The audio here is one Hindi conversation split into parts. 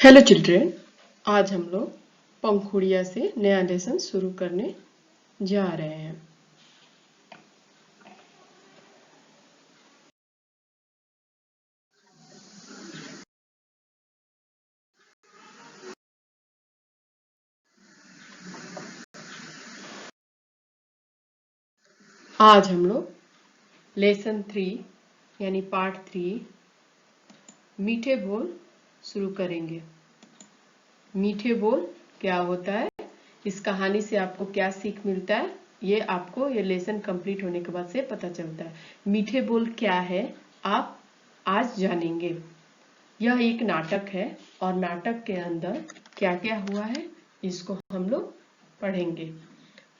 हेलो चिल्ड्रेन, आज हम लोग पंखुड़िया से नया लेसन शुरू करने जा रहे हैं। आज हम लोग लेसन 3 यानी पार्ट 3 मीठे बोल शुरू करेंगे। मीठे बोल क्या होता है, इस कहानी से आपको क्या सीख मिलता है, ये आपको ये लेसन कंप्लीट होने के बाद से पता चलता है। मीठे बोल क्या है आप आज जानेंगे। यह एक नाटक है और नाटक के अंदर क्या क्या हुआ है इसको हम लोग पढ़ेंगे।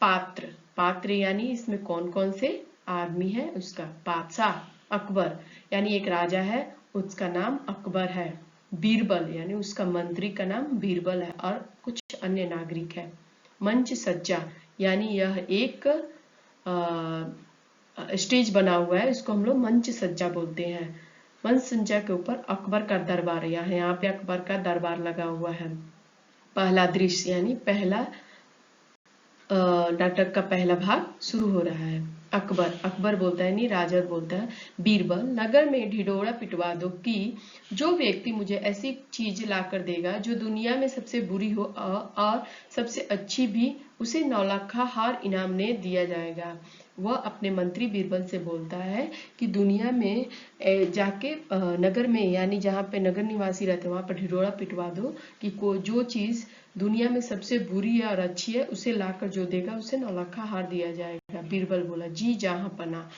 पात्र, पात्र यानी इसमें कौन कौन से आदमी है उसका। बादशाह अकबर यानी एक राजा है, उसका नाम अकबर है। बीरबल यानी उसका मंत्री का नाम बीरबल है और कुछ अन्य नागरिक है। मंच सज्जा यानी यह एक स्टेज बना हुआ है, इसको हम लोग मंच सज्जा बोलते हैं। मंच सज्जा के ऊपर अकबर का दरबार, यहाँ पे अकबर का दरबार लगा हुआ है। पहला दृश्य यानी पहला नाटक का पहला भाग शुरू हो रहा है। अकबर, अकबर बोलता है नहीं राजा बोलता है, बीरबल नगर में ढिढोरा पिटवा दो कि जो व्यक्ति मुझे ऐसी चीज ला कर देगा जो दुनिया में सबसे बुरी हो और सबसे अच्छी भी, उसे 9 लाख का हार इनाम में दिया जाएगा। वह अपने मंत्री बीरबल से बोलता है कि दुनिया में जाके नगर में यानी जहाँ पे नगर निवासी रहते हैं वहां पर ढिढोरा पिटवा दो कि जो चीज दुनिया में सबसे बुरी है और अच्छी है उसे लाकर जो देगा उसे 9 लाख का हार दिया जाएगा। बीरबल बोला जी जहां पना,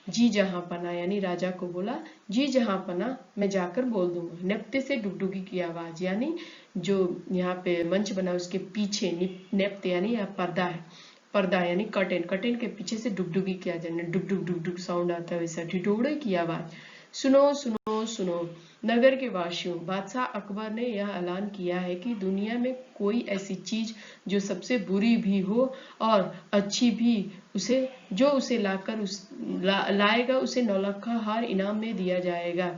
जी जहां पना यानी राजा को बोला जी जहां पना मैं जाकर बोल दूंगा। नेप्ते से डुगडुगी की आवाज यानी जो यहाँ पे मंच बना उसके पीछे नेप्ते यानी यहाँ पर्दा है, पर्दा यानी कर्टेन, कर्टेन के पीछे से डुगडुगी किया जाए, डुग डुग डुग डुग साउंड आता है वैसा ढिढोरे की आवाज। सुनो सुनो सुनो नगर के वासियों, बादशाह अकबर ने यह ऐलान किया है कि दुनिया में कोई ऐसी चीज जो सबसे बुरी भी हो और अच्छी भी, उसे लाकर लाएगा उसे 9 लाख का हार इनाम में दिया जाएगा।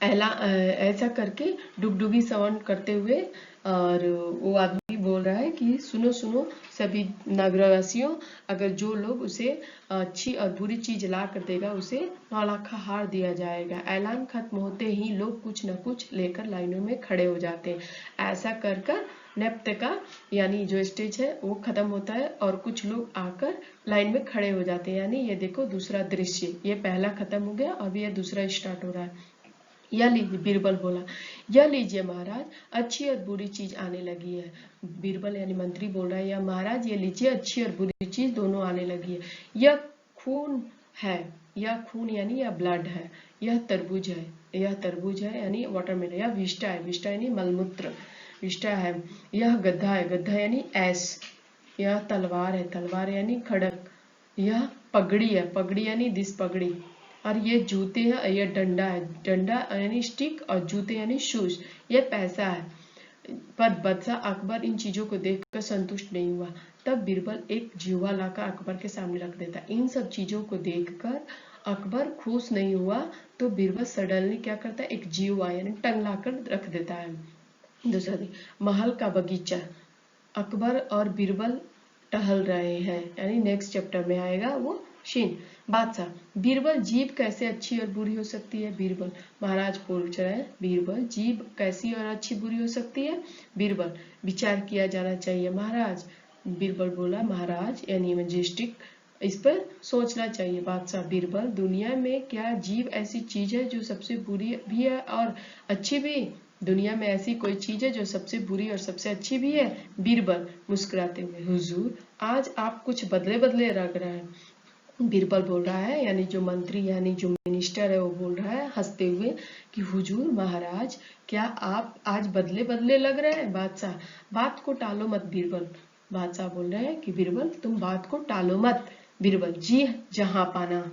ऐसा करके डुगडुगी साउंड करते हुए और वो आदमी बोल रहा है कि सुनो सुनो सभी नगरवासियों, अगर जो लोग उसे अच्छी और बुरी चीज ला कर देगा उसे 9 लाख का हार दिया जाएगा। ऐलान खत्म होते ही लोग कुछ न कुछ लेकर लाइनों में खड़े हो जाते हैं। ऐसा कर कर नृत्य का यानी जो स्टेज है वो खत्म होता है और कुछ लोग आकर लाइन में खड़े हो जाते हैं। यानी ये देखो दूसरा दृश्य, ये पहला खत्म हो गया, अभी ये दूसरा स्टार्ट हो रहा है। यह लीजिए, बीरबल बोला, यह लीजिए महाराज, अच्छी और बुरी चीज आने लगी है। बीरबल यानी मंत्री बोल रहा है, यह महाराज ये लीजिए अच्छी और बुरी चीज दोनों आने लगी है। यह खून है, यह खून यानी यह ब्लड है। यह तरबूज है, यह तरबूज है यानी वाटरमेलन। यह विष्टा है, विष्टा यानी मलमूत्र, विष्टा है। यह गद्दा है, गद्दा यानी ऐस। यह तलवार है, तलवार यानी खड़क। यह पगड़ी है, पगड़ी यानी दिस पगड़ी। और ये जूते हैं, ये डंडा है, डंडा यानी स्टिक, और जूते यानी शूज। ये पैसा है। पर बादशाह अकबर इन चीजों को देखकर संतुष्ट नहीं हुआ। तब बीरबल एक जीवा लाकर अकबर के सामने रख देता। इन सब चीजों को देखकर अकबर खुश नहीं हुआ तो बीरबल सडनली क्या करता है, एक जीवा यानी टंग लाकर रख देता है। दूसरा दिन, महल का बगीचा, अकबर और बीरबल टहल रहे हैं, यानी नेक्स्ट चैप्टर में आएगा वो शीन। बादशाह, बीरबल जीभ कैसे अच्छी और बुरी हो सकती है। बीरबल, महाराज पूछ रहे हैं, बीरबल जीभ कैसी और अच्छी बुरी हो सकती है। बीरबल, विचार किया जाना चाहिए महाराज। बीरबल बोला, महाराज यानी मैजेस्टिक, इस पर सोचना चाहिए। बादशाह, बीरबल, दुनिया में क्या जीव ऐसी चीज है जो सबसे बुरी भी है और अच्छी भी। दुनिया में ऐसी कोई चीज है जो सबसे बुरी और सबसे अच्छी भी है। बीरबल मुस्कुराते हुए, हुजूर आज आप कुछ बदले बदले लग रहे हैं। बीरबल बोल रहा है यानी जो मंत्री यानी जो मिनिस्टर है वो बोल रहा है हंसते हुए कि हुजूर महाराज क्या आप आज बदले बदले लग रहे हैं। बादशाह, बात को टालो मत बीरबल। बादशाह बोल रहे हैं कि बीरबल तुम बात को टालो मत। बीरबल, जी जहां पाना,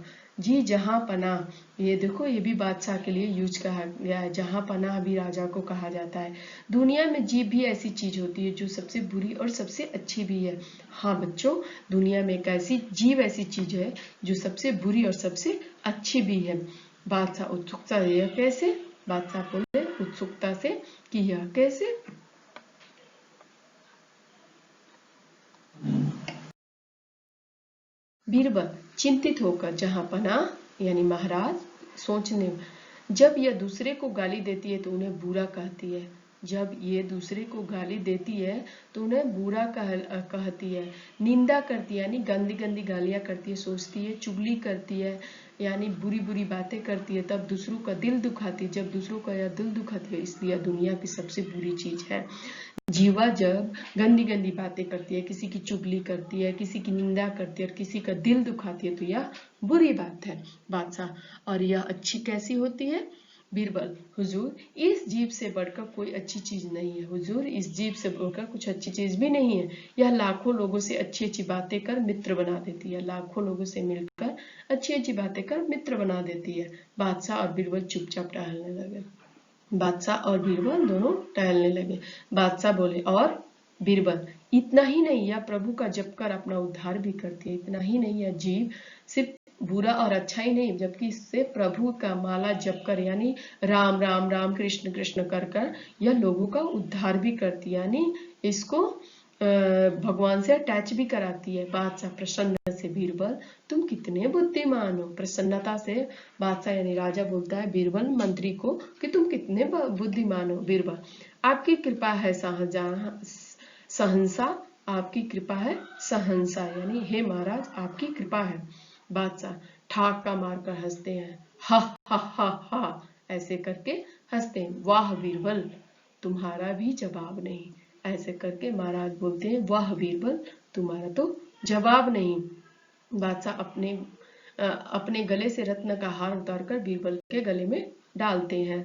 जी जहां पना। ये देखो ये भी बादशाह के लिए यूज कहा गया है, जहां पना भी राजा को कहा जाता है। दुनिया में जीभ भी ऐसी चीज होती है जो सबसे बुरी और सबसे अच्छी भी है। हाँ बच्चों, दुनिया में एक ऐसी जीव ऐसी चीज है जो सबसे बुरी और सबसे अच्छी भी है। बादशाह उत्सुकता, यह कैसे। बादशाह बोले, उत्सुकता से किया। कैसे? बीरबल चिंतित होकर जहांपनाह यानी महाराज सोचने, जब यह दूसरे को गाली देती है तो उन्हें बुरा कहती है, जब ये दूसरे को गाली देती है तो उन्हें बुरा कहती है, निंदा करती है यानी गंदी गंदी गालियां करती है, सोचती है, चुगली करती है यानी बुरी बुरी बातें करती है, तब दूसरों का दिल दुखाती है, जब दूसरों का यह दिल दुखाती है, इसलिए दुनिया की सबसे बुरी चीज है। जीवा जब गंदी गंदी बातें करती है, किसी की चुगली करती है, किसी की निंदा करती है और किसी का दिल दुखाती है तो यह बुरी बात है बादशाह। और यह अच्छी कैसी होती है? बीरबल, हुजूर इस जीव से बढ़कर कोई अच्छी चीज नहीं है, हुजूर इस जीव से बढ़कर कुछ अच्छी चीज भी नहीं है, यह लाखों लोगों से अच्छी अच्छी बातें कर मित्र बना देती है, लाखों लोगों से मिलकर अच्छी अच्छी बातें कर मित्र बना देती है। बादशाह और बीरबल चुपचाप टहलने लगे। बादशाह और बीरबल दोनों टहलने लगे। बादशाह बोले, और बीरबल, इतना ही नहीं, यह प्रभु का जप कर अपना उद्धार भी करती है, इतना ही नहीं, यह जीव सिर्फ बुरा और अच्छा ही नहीं, जबकि इससे प्रभु का माला जप कर यानी राम राम राम कृष्ण कृष्ण कर कर यह लोगों का उद्धार भी करती है, यानी इसको भगवान से अटैच भी कराती है। बादशाह प्रसन्न से, बीरबल तुम कितने बुद्धिमान हो। प्रसन्नता से बादशाह यानी राजा बोलता है बीरबल मंत्री को कि तुम कितने बुद्धिमान हो। बीरबल, आपकी कृपा है सहंसा, आपकी कृपा है सहंसा यानी हे महाराज आपकी कृपा है। बादशाह ठाक्का मारकर हंसते हैं, हा हा हा हा ऐसे करके हंसते हैं। वाह बीरबल, तुम्हारा भी जवाब नहीं, ऐसे करके महाराज बोलते हैं, वाह बीरबल, तुम्हारा तो जवाब नहीं। बादशाह अपने गले से रत्न का हार उतारकर बीरबल के गले में डालते हैं।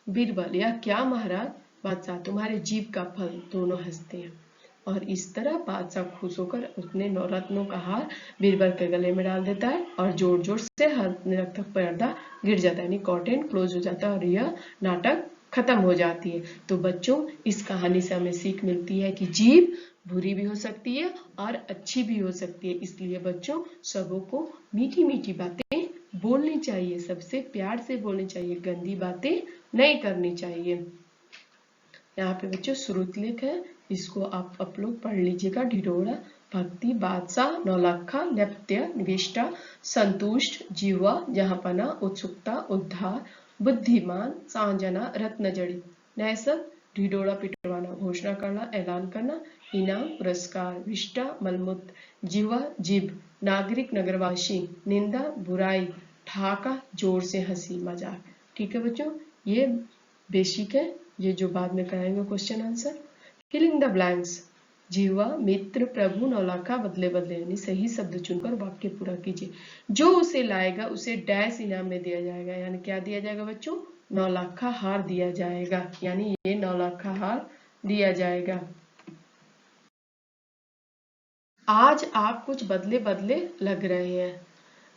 बीरबल, यह क्या महाराज? बादशाह, तुम्हारे जीभ का फल। दोनों हंसते हैं और इस तरह बादशाह खुश होकर अपने नवरत्नों का हार बीरबल के गले में डाल देता है और जोर जोर से हंसने लगता है, पर्दा गिर जाता है यानी कर्टेन क्लोज हो जाता है और यह नाटक खत्म हो जाती है। तो बच्चों, इस कहानी से हमें सीख मिलती है कि जीभ बुरी भी हो सकती है और अच्छी भी हो सकती है, इसलिए बच्चों सबों को मीठी मीठी बातें बोलनी चाहिए, सबसे प्यार से बोलनी चाहिए, गंदी बातें नहीं करनी चाहिए। यहाँ पे बच्चों श्रुतलेख है, इसको आप लोग पढ़ लीजिएगा। ढिढोरा, भक्ति, बादशाह, नौलखा, नृत्य, निविष्टा, संतुष्ट, जीवा, जहांपना, उत्सुकता, उद्धार, बुद्धिमान, सांजना, रत्नजड़ी। नए सब ढिढोरा पिटवाना, घोषणा करना, ऐलान करना, इनाम, पुरस्कार, विष्टा, मलमूत्र, जीवा, जीभ, नागरिक, नगरवासी, निंदा, बुराई, ठाका, जोर से हंसी, मजाक। ठीक है बच्चों, ये बेसिक है, ये जो बाद में कराएंगे question answer. Filling the blanks, जीवा, मित्र, प्रभु, नौलखा, बदले बदले यानी सही शब्द चुनकर वाक्य पूरा कीजिए। जो उसे लाएगा उसे डैश इनाम में दिया जाएगा, यानी क्या दिया जाएगा बच्चों? नौलखा हार दिया जाएगा, यानी ये नौलखा हार दिया जाएगा। आज आप कुछ बदले बदले लग रहे हैं।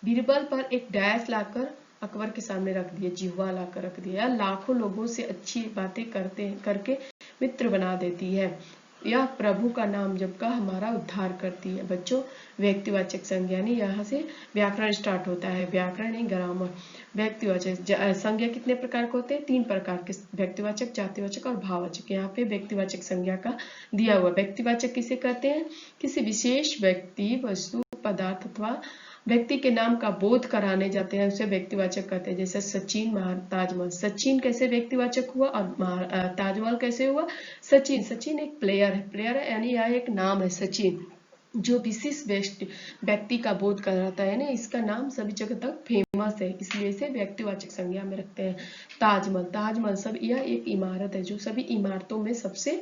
बीरबल पर एक डैश लाकर अकबर के सामने रख दिया, जिह्वा लाकर रख दिया, लाखों लोगों से अच्छी बातें करके मित्र बना देती है, यह प्रभु का नाम जप का हमारा उद्धार करती है। बच्चों, व्यक्तिवाचक संज्ञा यानी यहाँ से व्याकरण स्टार्ट होता है, व्याकरण नहीं ग्रामर। व्यक्तिवाचक संज्ञा कितने प्रकार के होते हैं? 3 प्रकार के, व्यक्तिवाचक, जातिवाचक और भाववाचक। यहाँ पे व्यक्तिवाचक संज्ञा का दिया हुआ। व्यक्तिवाचक किसे कहते हैं? किसी विशेष व्यक्ति, वस्तु, पदार्थ अथवा व्यक्ति के नाम का बोध कराने जाते हैं, उसे व्यक्तिवाचक कहते हैं। जैसे सचिन, ताजमहल। सचिन कैसे व्यक्तिवाचक हुआ और ताजमहल कैसे हुआ? सचिन एक प्लेयर है यानी यह एक नाम है सचिन, जो विशिष्ट व्यक्ति का बोध कराता है ना, इसका नाम सभी जगह तक फेमस है, इसलिए इसे व्यक्तिवाचक संज्ञा में रखते हैं। ताजमहल सब यह एक इमारत है जो सभी इमारतों में सबसे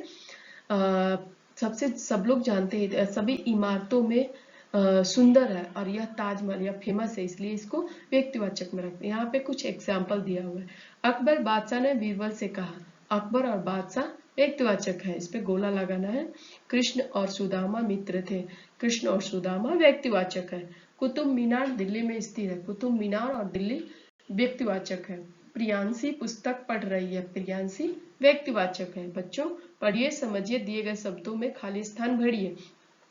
सब लोग जानते हैं, सभी इमारतों में सुंदर है और यह ताजमहल यह फेमस है, इसलिए इसको व्यक्तिवाचक में रखते हैं। यहाँ पे कुछ एग्जाम्पल दिया हुआ है। अकबर बादशाह ने बीरबल से कहा, अकबर और बादशाह व्यक्तिवाचक है, इस पे गोला लगाना है। कृष्ण और सुदामा मित्र थे, कृष्ण और सुदामा व्यक्तिवाचक है। कुतुब मीनार दिल्ली में स्थित है, कुतुब मीनार और दिल्ली व्यक्तिवाचक है। प्रियांशी पुस्तक पढ़ रही है, प्रियांशी व्यक्तिवाचक है। बच्चों पढ़िए, समझिए, दिए गए शब्दों में खाली स्थान भरिए।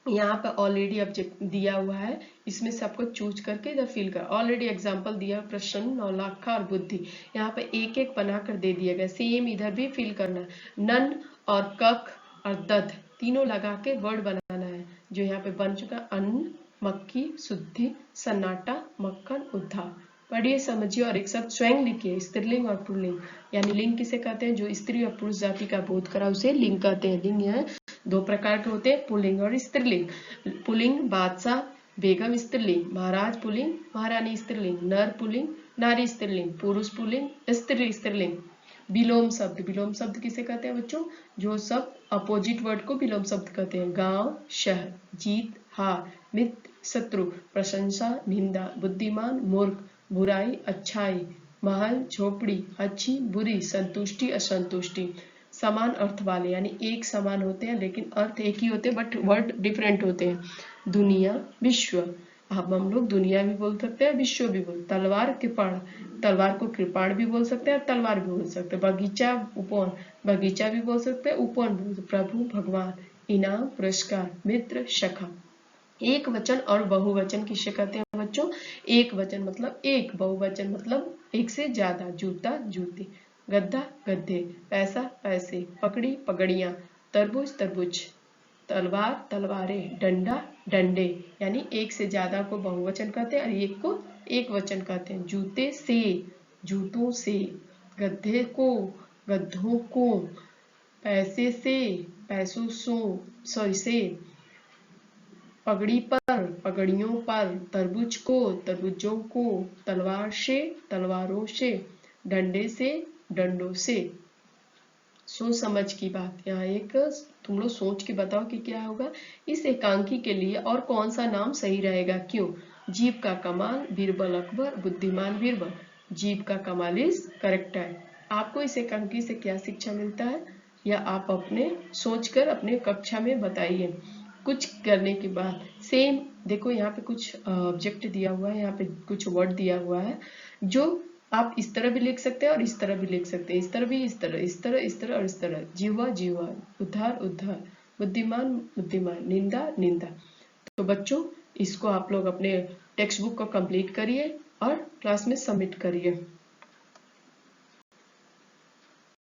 यहाँ पे ऑलरेडी ऑब्जेक्ट दिया हुआ है, इसमें से आपको चूज करके इधर फिल कर। ऑलरेडी एग्जांपल दिया है, प्रश्न, नौलखा और बुद्धि। यहाँ पे एक एक बना कर दे दिया गया, सेम इधर भी फिल करना है। नन और कक और दध तीनों लगा के वर्ड बनाना है, जो यहाँ पे बन चुका। अन्न, मक्खी, शुद्धि, सन्नाटा, मक्खन, उद्धार। पढ़िए, समझिए और एक साथ स्वयं लिखिए। स्त्रीलिंग और पुल्लिंग, यानी लिंग किसे कहते हैं? जो स्त्री और पुरुष जाति का बोध करा उसे लिंग कहते हैं। लिंग है दो प्रकार के होते हैं, पुल्लिंग और स्त्रीलिंग। पुल्लिंग बादशाह, बेगम स्त्रीलिंग, महाराज पुल्लिंग, महारानी स्त्रीलिंग, नर पुल्लिंग, नारी स्त्रीलिंग, पुरुष पुल्लिंग, स्त्री स्त्रीलिंग। विलोम शब्द, विलोम शब्द किसे कहते हैं बच्चों? जो सब अपोजिट वर्ड को विलोम शब्द कहते हैं। गांव, शहर, जीत, हार, मित्र, शत्रु, प्रशंसा, निंदा, बुद्धिमान, मूर्ख, बुराई, अच्छाई, महल, झोपड़ी, अच्छी, बुरी, संतुष्टि, असंतुष्टि। समान अर्थ वाले, यानी एक समान होते हैं लेकिन अर्थ एक ही होते हैं बट वर्ड डिफरेंट होते हैं। दुनिया, विश्व, अब हम लोग दुनिया भी बोल सकते हैं, विश्व भी बोल। तलवार, कृपाण, तलवार को कृपाण भी बोल सकते हैं, तलवार भी बोल सकते हैं। बगीचा, उपवन, बगीचा भी बोल सकते हैं, उपवन भी। प्रभु, भगवान, इनाम, पुरस्कार, मित्र, सखा। एक वचन और बहुवचन किसे कहते हैं बच्चों? एक वचन मतलब एक, बहुवचन मतलब एक से ज्यादा। जूता, जूते, गद्दा, गद्दे, पैसा, पैसे, पकड़ी, पगड़ियां, तरबूज, तरबूज, तलवार, तलवारें, डंडा, डंडे। यानी एक से ज्यादा को बहुवचन कहते हैं और एक को एक वचन कहते हैं। जूते से, जूतों से, गद्दे को, गद्धों को, पैसे से, पैसों से, पगड़ी पर, पगड़ियों पर, तरबूज को, तरबूजों को, तलवार से, तलवारों से, डंडे से, डंडों से। सोच समझ की बात, यहाँ एक तुम लोग सोच के बताओ कि क्या होगा। इस एकांकी के लिए और कौन सा नाम सही रहेगा, क्यों? जीव का कमाल, बीरबल अकबर, बुद्धिमान बीरबल। जीव का कमाल इज करेक्ट है। आपको इस एकांकी से क्या शिक्षा मिलता है, या आप अपने सोचकर अपने कक्षा में बताइए। कुछ करने के बाद सेम देखो, यहाँ पे कुछ ऑब्जेक्ट दिया हुआ है, यहाँ पे कुछ वर्ड दिया हुआ है, जो आप इस तरह भी लिख सकते हैं और इस तरह भी लिख सकते हैं। इस तरह भी, इस तरह, इस तरह, इस तरह और इस तरह। जीवा, जीवा, उद्धार, उद्धार, बुद्धिमान, बुद्धिमान, निंदा, निंदा। तो बच्चों, इसको आप लोग अपने टेक्स्ट बुक को कंप्लीट करिए और क्लास में सबमिट करिए।